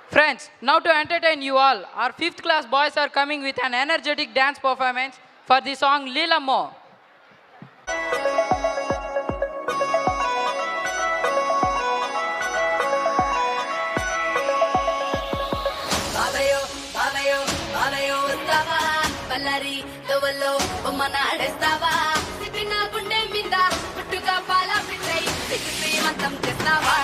Friends, now to entertain you all, our 5th class boys are coming with an energetic dance performance for the song Leelammo. బల్లరి దొవల్లో Bommana ఆడేస్తావా సిపిన గుండె మీద పుట్టుగా పాల పిట్టై శ్రీమంతం చేస్తావా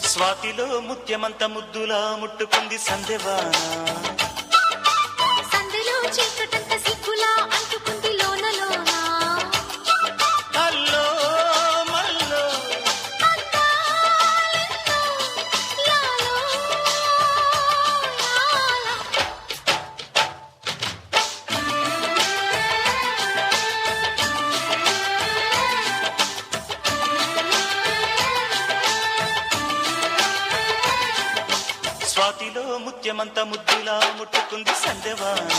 స్వాతిలో ముత్యమంత ముద్దులా ముట్టుకుంది సందెవాన సందెలో చీకటంత సిగ్గులా అంటుకుంది లోన లోన అల్లో మల్లో స్వాతిలో ముత్యమంత ముద్దులా ముట్టుకుంది సందెవాన